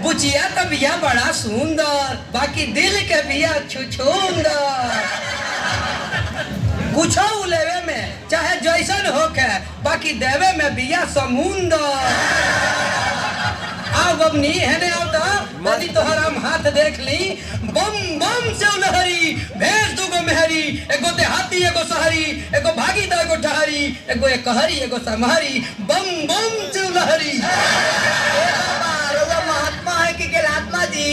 बुचिया तो बिया बड़ा सुंदर, बाकी दिल के बिया छुछुंदर। कुछ लेवे में चाहे जैसन होके, बाकी देवे में बिया समुंदर। आओ बमनी हेने आओ तो नदी तोहर हम हाथ देख ली। बम बम से उलहरी भेज दूगो मेहरी, एगो देहाती एगो शहरी, एगो भागी तो एगो ठहरी, एगो एकहरी एगो समहरी। बम बम से उलहरी। महात्मा है कि गेलात्मा जी?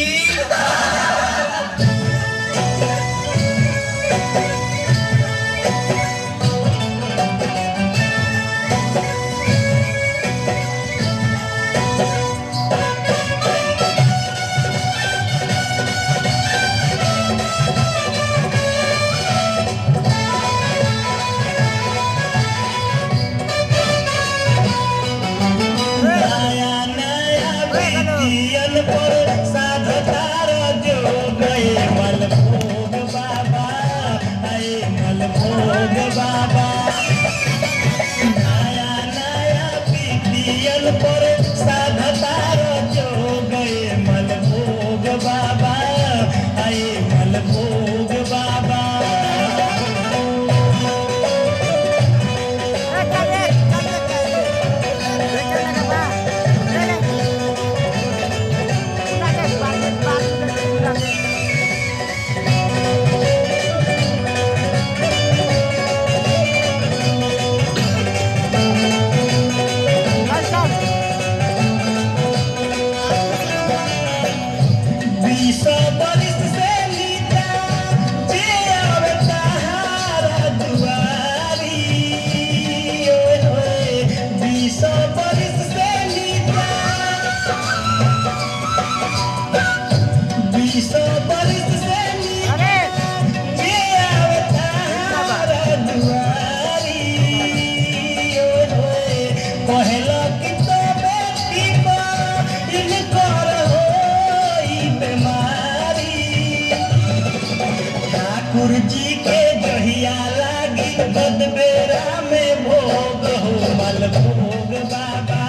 जी के जहिया लागी बदबेरा में भोग हो मल भोग बाबा,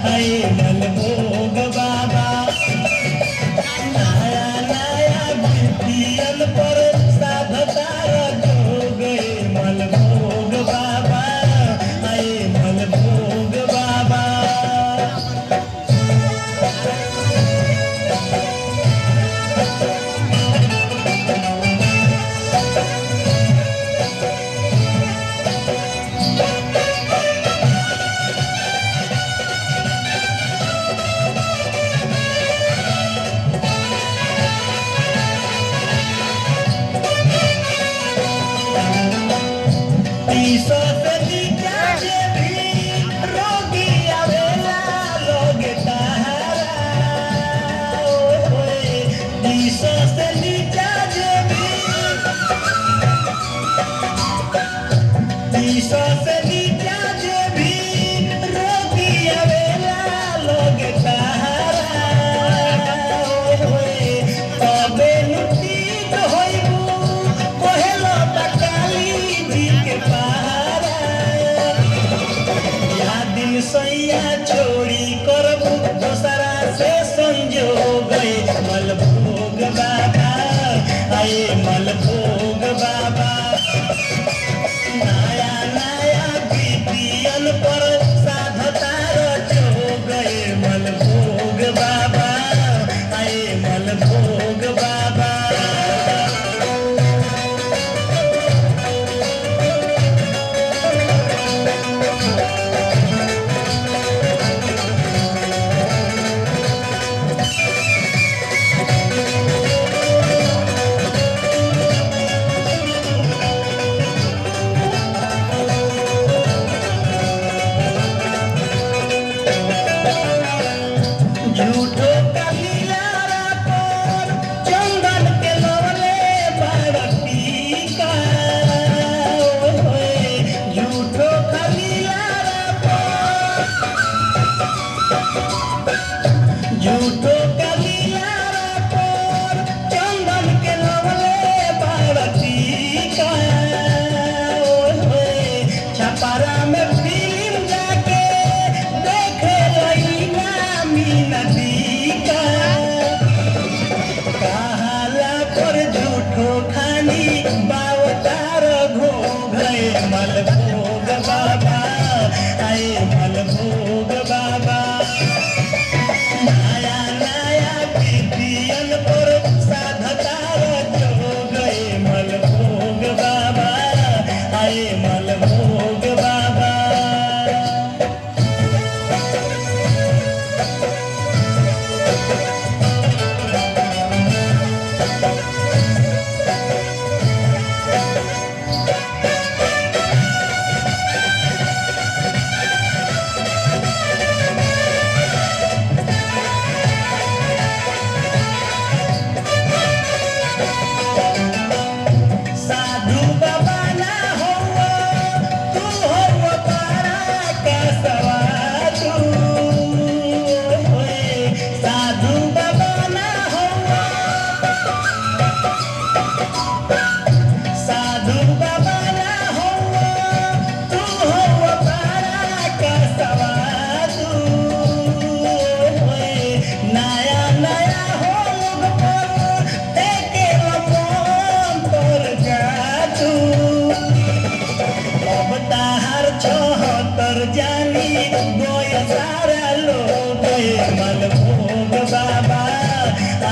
हाय मल भोग बाबा। नया नया बिटियन पर साधतार जो गए मल भोग बाबा, हाय मल भोग बाबा। छोड़ी करबू दोसरा से संजोग मल भोग बाबा, आए मल भोग बाबा। नया नया बिटियन पर साधतार जो गए मल भोग बाबा, आए मल भोग बाबा।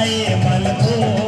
आए मलभोग